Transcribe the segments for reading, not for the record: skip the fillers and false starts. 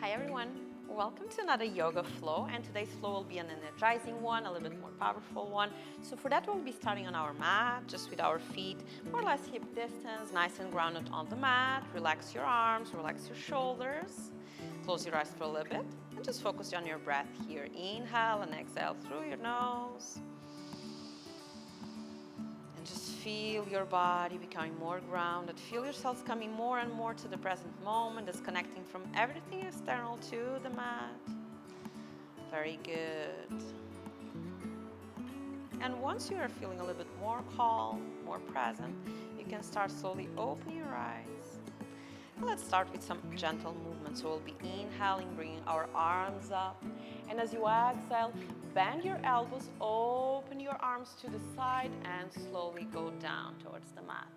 Hi everyone, welcome to another yoga flow, and today's flow will be an energizing one, a little bit more powerful one. So for that we'll be starting on our mat, just with our feet more or less hip distance, nice and grounded on the mat. Relax your arms, relax your shoulders, close your eyes for a little bit and just focus on your breath here. Inhale and exhale through your nose. And just feel your body becoming more grounded. Feel yourselves coming more and more to the present moment, disconnecting from everything external to the mat. Very good. And once you are feeling a little bit more calm, more present, you can start slowly opening your eyes. Let's start with some gentle movements. So we'll be inhaling, bringing our arms up. And as you exhale, bend your elbows, open your arms to the side, and slowly go down towards the mat.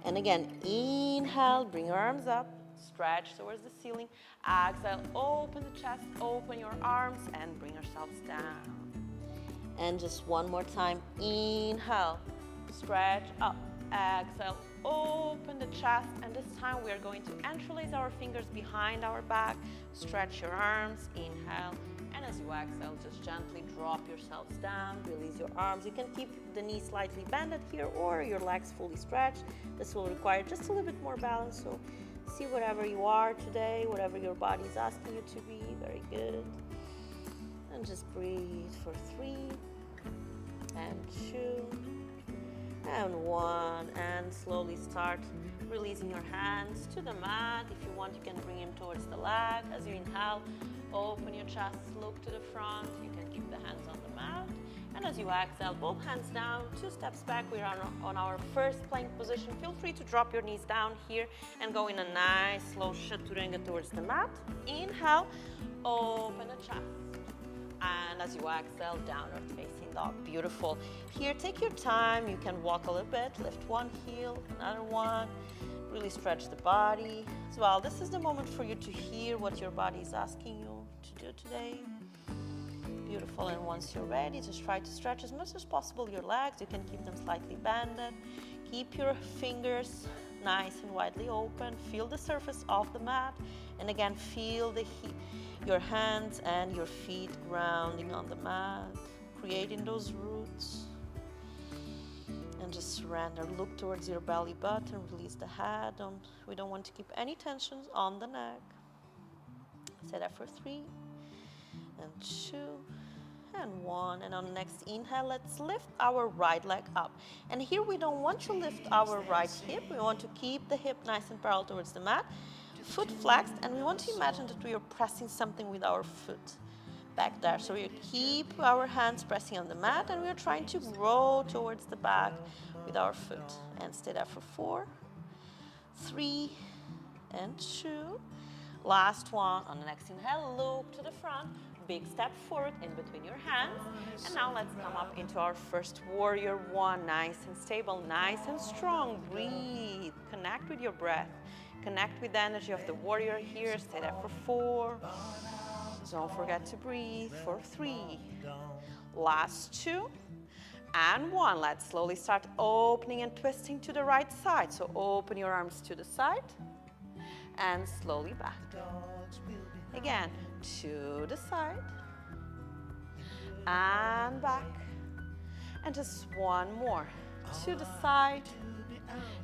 And again, inhale, bring your arms up, stretch towards the ceiling. Exhale, open the chest, open your arms, and bring yourselves down. And just one more time, inhale, stretch up, exhale, open the chest, and this time we are going to interlace our fingers behind our back, stretch your arms, inhale, and as you exhale, just gently drop yourselves down, release your arms. You can keep the knees slightly bended here or your legs fully stretched. This will require just a little bit more balance, so see whatever you are today, whatever your body is asking you to be. Very good. And just breathe for 3 and 2 and 1, and slowly start releasing your hands to the mat. If you want, you can bring them towards the leg. As you inhale, open your chest, look to the front. You can keep the hands on the mat. And as you exhale, both hands down, 2 steps back. We are on our first plank position. Feel free to drop your knees down here and go in a nice slow chaturanga towards the mat. Inhale, open the chest. And as you exhale, downward facing dog. Beautiful. Here, take your time. You can walk a little bit, lift one heel, another one. Really stretch the body as well. This is the moment for you to hear what your body is asking you to do today. Beautiful. And once you're ready, just try to stretch as much as possible your legs. You can keep them slightly bended. Keep your fingers nice and widely open. Feel the surface of the mat. And again, feel your hands and your feet grounding on the mat, creating those roots. And just surrender. Look towards your belly button. Release the head. We don't want to keep any tensions on the neck. Say that for 3 and 2 and 1. And on the next inhale, let's lift our right leg up. And here we don't want to lift our right hip. We want to keep the hip nice and parallel towards the mat. Foot flexed, and we want to imagine that we are pressing something with our foot back there. So we keep our hands pressing on the mat, and we are trying to grow towards the back with our foot. And stay there for 4, 3, and 2. Last one. On the next inhale, look to the front. Big step forward in between your hands. And now let's come up into our first warrior one. Nice and stable, nice and strong. Breathe. Connect with your breath. Connect with the energy of the warrior here. Stay there for 4. Don't forget to breathe for 3. Last 2 and 1. Let's slowly start opening and twisting to the right side. So open your arms to the side and slowly back. Again, to the side and back. And just one more. To the side.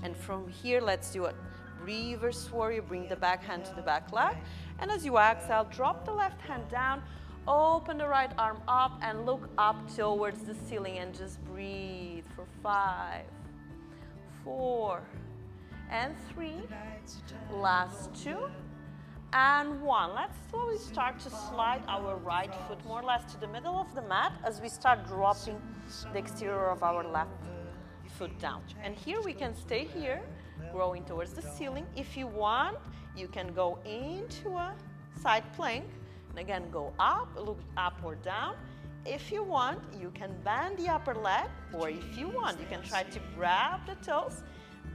And from here, let's do it. Reverse warrior, bring the back hand to the back leg. And as you exhale, drop the left hand down, open the right arm up and look up towards the ceiling and just breathe for 5, 4, and 3. Last 2 and 1. Let's slowly start to slide our right foot more or less to the middle of the mat as we start dropping the exterior of our left foot down. And here we can stay here, growing towards the ceiling. If you want, you can go into a side plank and again go up, look up or down. If you want, you can bend the upper leg, or if you want, you can try to grab the toes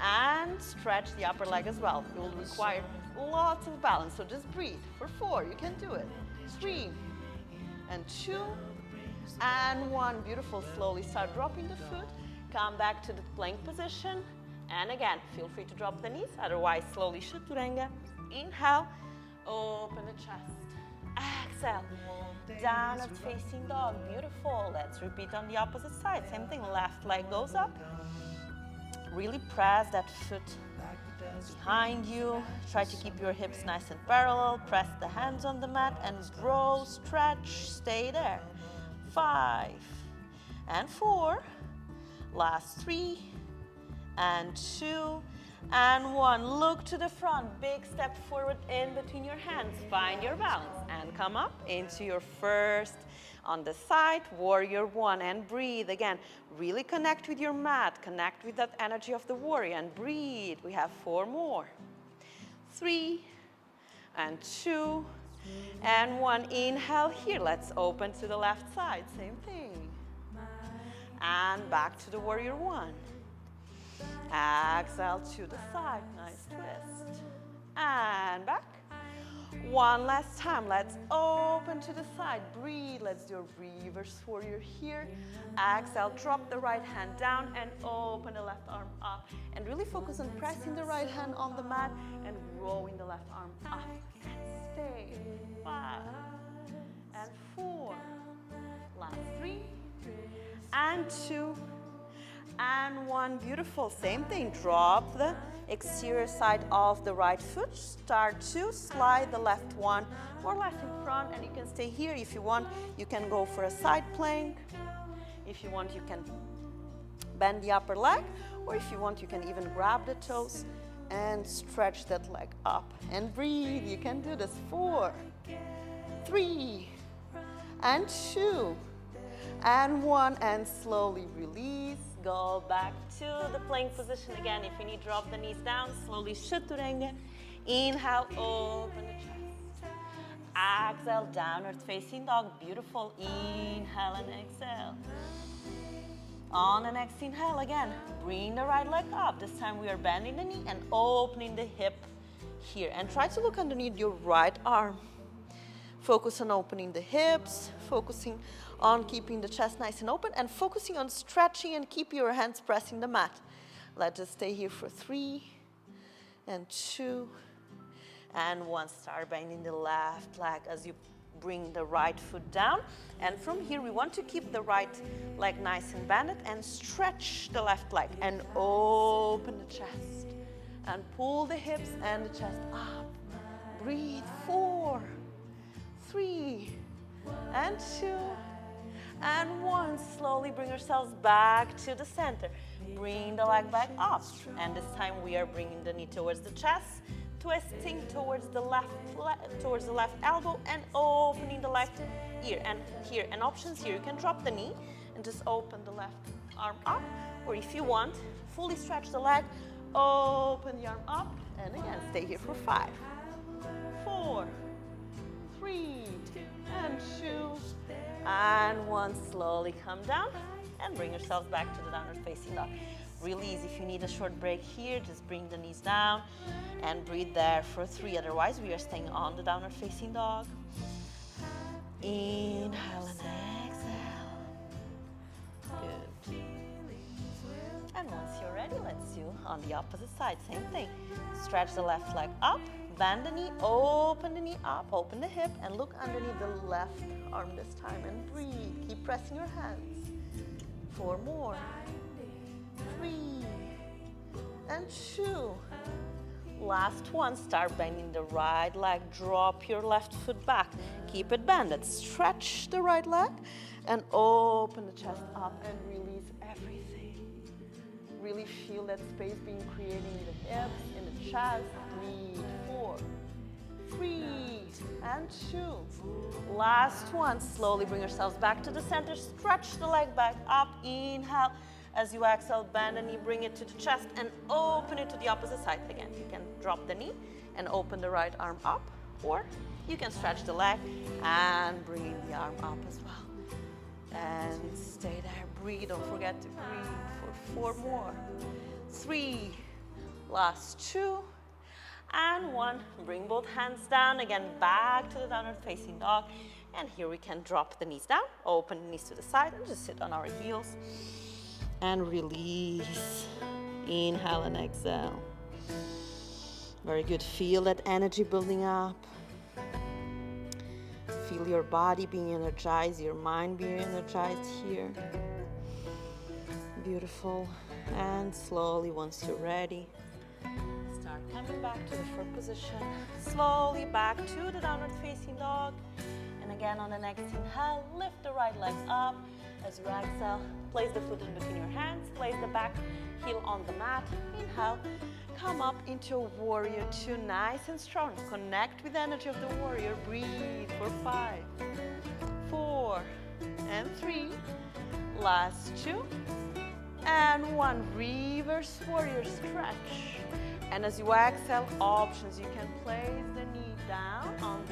and stretch the upper leg as well. It will require lots of balance, so just breathe for 4. You can do it. 3 and 2 and 1. Beautiful. Slowly start dropping the foot. Come back to the plank position. And again, feel free to drop the knees. Otherwise, slowly chaturanga. Inhale, Open the chest. Exhale. Downward facing dog. Beautiful. Let's repeat on the opposite side. Same thing. Left leg goes up. Really press that foot behind you. Try to keep your hips nice and parallel. Press the hands on the mat and grow, stretch. Stay there. 5 and 4. Last 3 and 2 and 1. Look to the front. Big step forward in between your hands. Find your balance and come up into your first on the side, warrior 1, and breathe again. Really connect with your mat. Connect with that energy of the warrior and breathe. We have 4 more. 3 and 2 and 1. Inhale here. Let's open to the left side. Same thing. And back to the warrior 1. Exhale to the side. Nice twist. And back. One last time. Let's open to the side. Breathe. Let's do a reverse warrior here. Exhale. Drop the right hand down and open the left arm up. And really focus on pressing the right hand on the mat and growing the left arm up. And stay. 5 and 4. Last 3 and 2 and 1. Beautiful. Same thing. Drop the exterior side of the right foot. Start to slide the left one more or less in front, and you can stay here. If you want, you can go for a side plank. If you want, you can bend the upper leg, or if you want, you can even grab the toes and stretch that leg up and breathe. You can do this. 4, 3 and 2 and 1, and slowly release. Go back to the plank position again. If you need, drop the knees down. Slowly chaturanga. Inhale, open the chest. Exhale, downward facing dog. Beautiful. Inhale and exhale. On the next inhale again, bring the right leg up. This time we are bending the knee and opening the hip here. And try to look underneath your right arm. Focus on opening the hips, focusing on keeping the chest nice and open, and focusing on stretching and keep your hands pressing the mat. Let's just stay here for 3 and 2 and 1. Start bending the left leg as you bring the right foot down. And from here, we want to keep the right leg nice and bended and stretch the left leg and open the chest and pull the hips and the chest up. Breathe. 4, 3 and 2 and 1. Slowly bring yourselves back to the center. Bring the leg back up. And this time we are bringing the knee towards the chest, twisting towards the left elbow and opening the left ear. And here, and options here, you can drop the knee and just open the left arm up. Or if you want, fully stretch the leg, open the arm up, and again, stay here for 5, 4, 3 and 2 and 1. Slowly come down and bring yourselves back to the downward facing dog. Release. If you need a short break here, just bring the knees down and breathe there for 3. Otherwise, we are staying on the downward facing dog. Inhale and exhale. Good. And once you're ready, let's do on the opposite side. Same thing. Stretch the left leg up. Bend the knee, open the knee up, open the hip, and look underneath the left arm this time and breathe. Keep pressing your hands. 4 more. 3 and 2. Last one. Start bending the right leg. Drop your left foot back. Keep it bended. Stretch the right leg and open the chest up and release everything. Really feel that space being created in the hips, in the chest. Breathe. 4, 3 and 2. Last one. Slowly bring yourselves back to the center. Stretch the leg back up. Inhale. As you exhale, bend the knee, bring it to the chest and open it to the opposite side. Again, you can drop the knee and open the right arm up, or you can stretch the leg and bring the arm up as well. And stay there. Breathe. Don't forget to breathe for 4 more. 3. Last 2. And 1. Bring both hands down. Again, back to the downward facing dog. And here we can drop the knees down, open the knees to the side, and just sit on our heels. And release. Inhale and exhale. Very good. Feel that energy building up. feel your body being energized, your mind being energized here. Beautiful. And slowly, once you're ready, start coming back to the fourth position. Slowly back to the downward facing dog. And again, on the next inhale, lift the right leg up. As you exhale, place the foot in between your hands, place the back heel on the mat. Inhale, come up into warrior two, nice and strong. Connect with the energy of the warrior. Breathe for 5, 4, and 3. Last 2, and 1. Reverse warrior stretch. And as you exhale, options. You can place the knee down on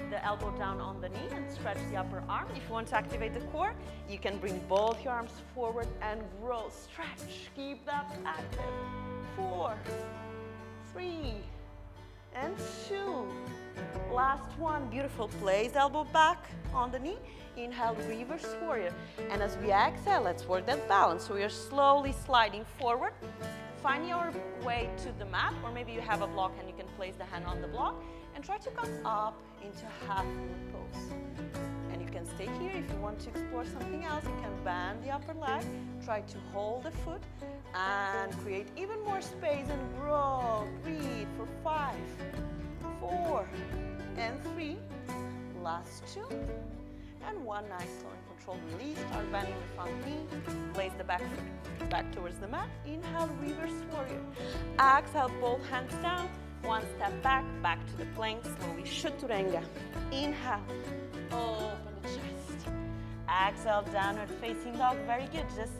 the elbow down on the knee and stretch the upper arm. If you want to activate the core, you can bring both your arms forward and grow. Stretch. Keep that active. 4, 3, and 2. Last 1. Beautiful. Place the elbow back on the knee. Inhale, reverse warrior. And as we exhale, let's work that balance. So we are slowly sliding forward. Find your way to the mat, or maybe you have a block and you can place the hand on the block and try to come up into half moon pose. And you can stay here. If you want to explore something else, you can bend the upper leg, try to hold the foot and create even more space and grow. Breathe for 5, 4, and 3. Last 2. And 1. Nice, slow and controlled release. Start bending the front knee. Place the back foot back towards the mat. Inhale, reverse warrior. Exhale, both hands down. 1 step back, back to the plank. Slowly, chaturanga. Inhale, open the chest. Exhale, downward facing dog. Very good. Just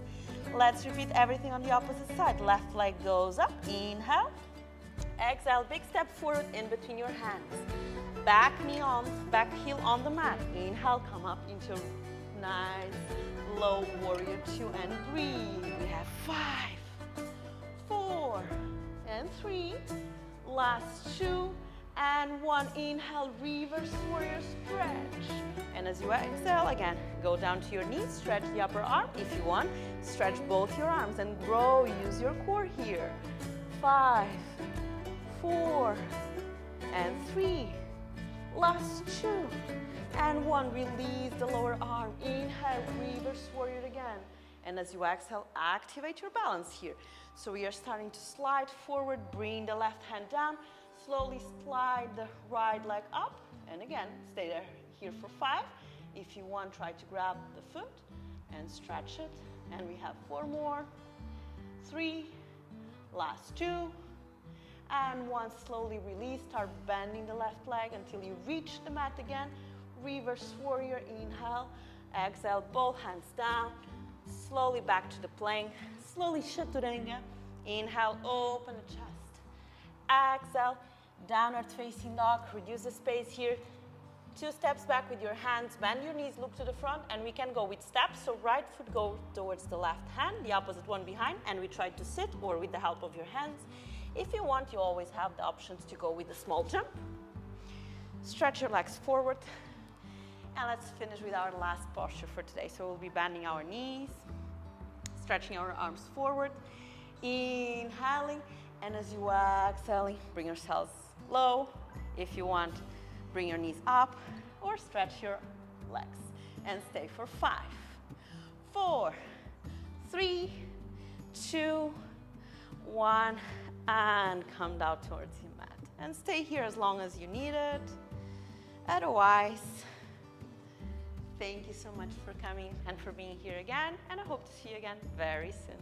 let's repeat everything on the opposite side. Left leg goes up. Inhale. Exhale, big step forward in between your hands. Back knee on, back heel on the mat. Inhale, come up into nice low warrior 2 and breathe. We have 5, 4, and 3. Last 2 and 1. Inhale, reverse warrior stretch. And as you exhale, again, go down to your knees, stretch the upper arm. If you want, stretch both your arms and grow. Use your core here. 5, 4, and 3. Last 2 and 1. Release the lower arm. Inhale, reverse warrior again. And as you exhale, activate your balance here. So we are starting to slide forward. Bring the left hand down. Slowly slide the right leg up. And again, stay there here for 5. If you want, try to grab the foot and stretch it. And we have 4 more. 3. Last 2. And 1. Slowly release. Start bending the left leg until you reach the mat again. Reverse warrior. Inhale. Exhale. Both hands down. Slowly back to the plank. Slowly chaturanga. Inhale. Open the chest. Exhale. Downward facing dog. Reduce the space here. 2 steps back with your hands. Bend your knees. Look to the front. And we can go with steps. So right foot go towards the left hand. The opposite one behind. And we try to sit or with the help of your hands. If you want, you always have the options to go with a small jump. Stretch your legs forward. And let's finish with our last posture for today. So we'll be bending our knees, stretching our arms forward, inhaling. And as you exhale, bring yourselves low. If you want, bring your knees up or stretch your legs. And stay for 5, 4, 3, 2, 1. And come down towards your mat. And stay here as long as you need it. Otherwise, thank you so much for coming and for being here again. And I hope to see you again very soon.